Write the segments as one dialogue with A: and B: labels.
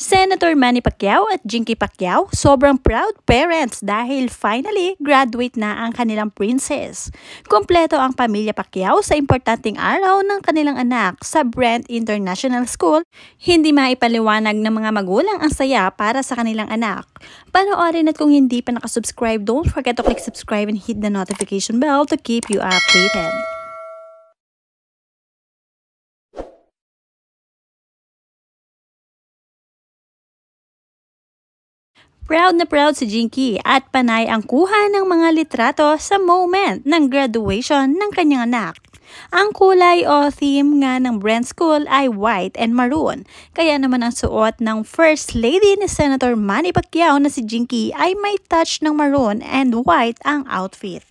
A: Senator Manny Pacquiao at Jinky Pacquiao sobrang proud parents dahil finally graduate na ang kanilang princess. Kompleto ang pamilya Pacquiao sa importanteng araw ng kanilang anak sa Brent International School. Hindi maipaliwanag ng mga magulang ang saya para sa kanilang anak. Panoorin at kung hindi pa nakasubscribe, don't forget to click subscribe and hit the notification bell to keep you updated. Proud na proud si Jinky at panay ang kuha ng mga litrato sa moment ng graduation ng kanyang anak. Ang kulay o theme nga ng Brent School ay white and maroon. Kaya naman ang suot ng First Lady ni Senator Manny Pacquiao na si Jinky ay may touch ng maroon and white ang outfit.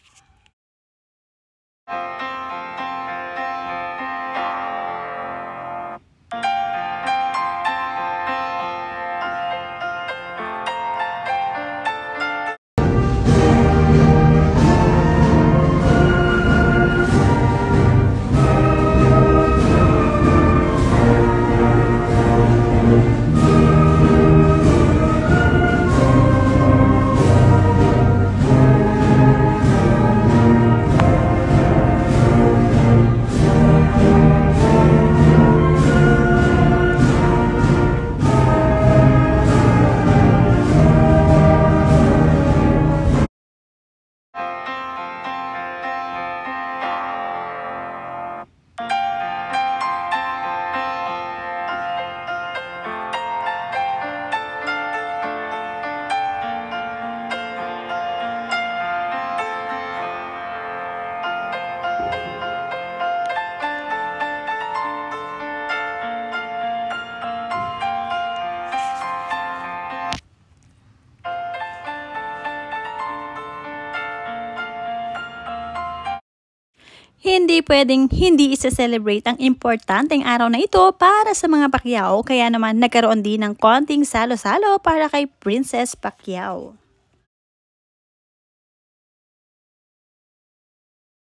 A: Hindi pwedeng hindi isa-celebrate ang importanteng araw na ito para sa mga Pacquiao, kaya naman nagkaroon din ng konting salo-salo para kay Princess Pacquiao.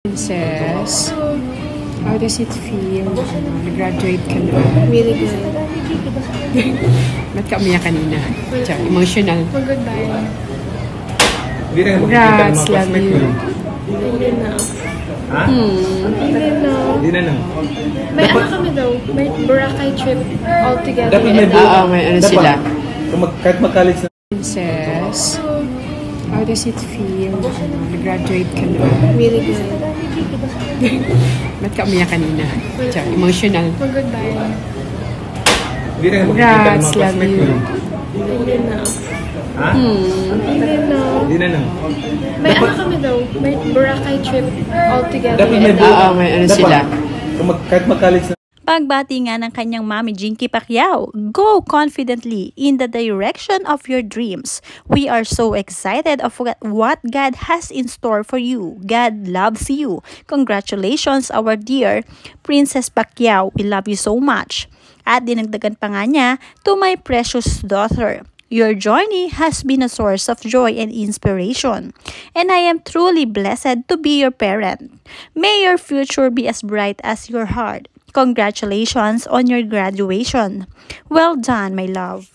B: Princess, how does it feel? Nag-graduate ka na?
C: Really good.
B: Ba't ka umiyak kanina? Tsaka, emotional.
C: Mag-goodbye.
B: Congrats, love you.
C: Hindi na.
D: Ha?
C: Hindi na.
D: Hindi na lang.
C: May ano kami daw? May Boracay trip all together.
D: Dapat may
B: Oo, may ano
D: dapat,
B: sila.
D: Kahit mag-college na.
B: Princess, how does it feel? Nag-graduate ka na?
C: Really good.
B: Ba't ka umiyak kanina? Tsaka, emotional.
C: Mag-goodbye.
D: Hindi na
B: Congrats, love you.
C: Hindi na.
D: Ha?
C: Hindi na.
D: Hindi na lang.
C: May ano kami daw? May Boracay trip all together.
D: Dapat may
B: Oo, may ano
D: dapat,
B: sila.
D: Kahit mag-college na.
A: Pagbati nga ng kanyang mami Jinky Pacquiao, go confidently in the direction of your dreams. We are so excited of what God has in store for you. God loves you. Congratulations, our dear Princess Pacquiao. We love you so much. At dinagdagan pa nga niya, to my precious daughter, your journey has been a source of joy and inspiration, and I am truly blessed to be your parent. May your future be as bright as your heart. Congratulations on your graduation. Well done, my love.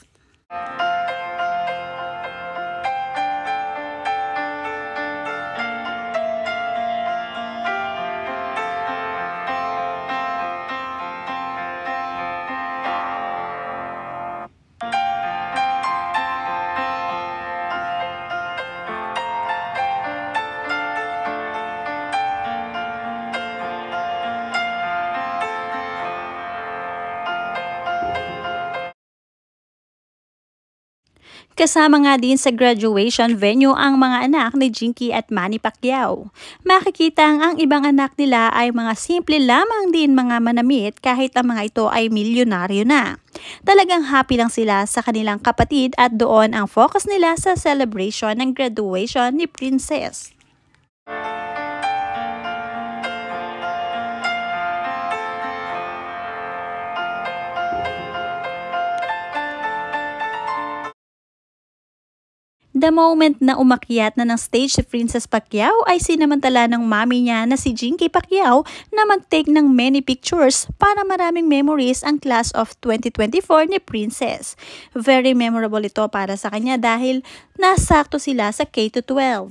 A: Kasama nga din sa graduation venue ang mga anak ni Jinky at Manny Pacquiao. Makikita ang ibang anak nila ay mga simple lamang din mga manamit kahit ang mga ito ay milyonaryo na. Talagang happy lang sila sa kanilang kapatid at doon ang focus nila sa celebration ng graduation ni Princess. The moment na umakyat na ng stage si Princess Pacquiao ay sinamantala ng mami niya na si Jinky Pacquiao na mag-take ng many pictures para maraming memories ang class of 2024 ni Princess. Very memorable ito para sa kanya dahil nasakto sila sa K-12.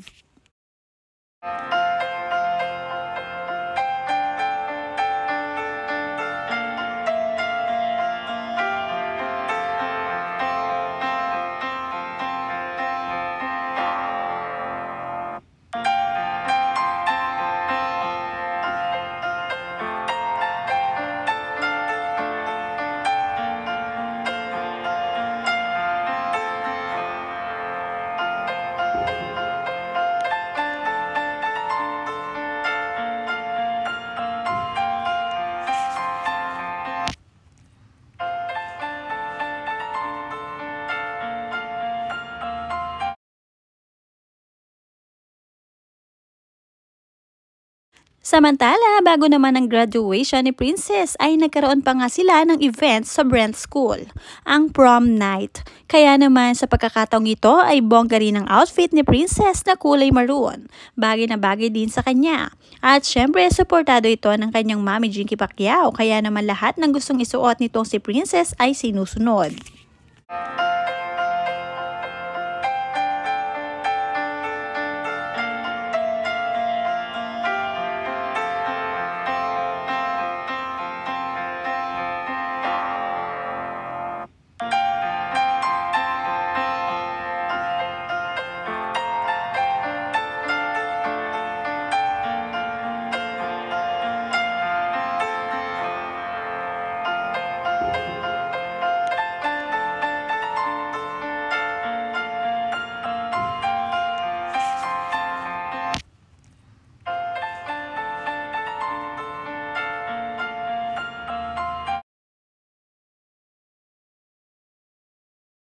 A: Samantala, bago naman ang graduation ni Princess ay nagkaroon pa nga sila ng event sa Brent School, ang prom night. Kaya naman sa pagkakataong ito ay bongga rin ang outfit ni Princess na kulay maroon. Bagay na bagay din sa kanya. At syempre, suportado ito ng kanyang mami Jinky Pacquiao, kaya naman lahat ng gustong isuot nitong si Princess ay sinusunod.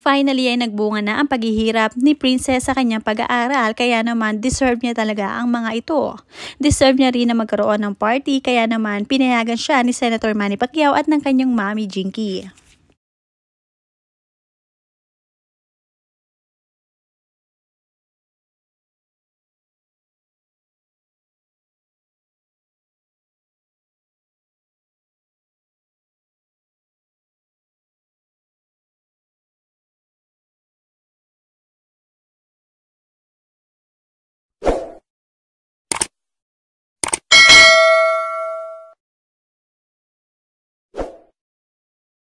A: Finally ay nagbunga na ang paghihirap ni Princess sa kanyang pag-aaral, kaya naman deserve niya talaga ang mga ito. Deserve niya rin na magkaroon ng party, kaya naman pinayagan siya ni Senator Manny Pacquiao at ng kanyang mami Jinky.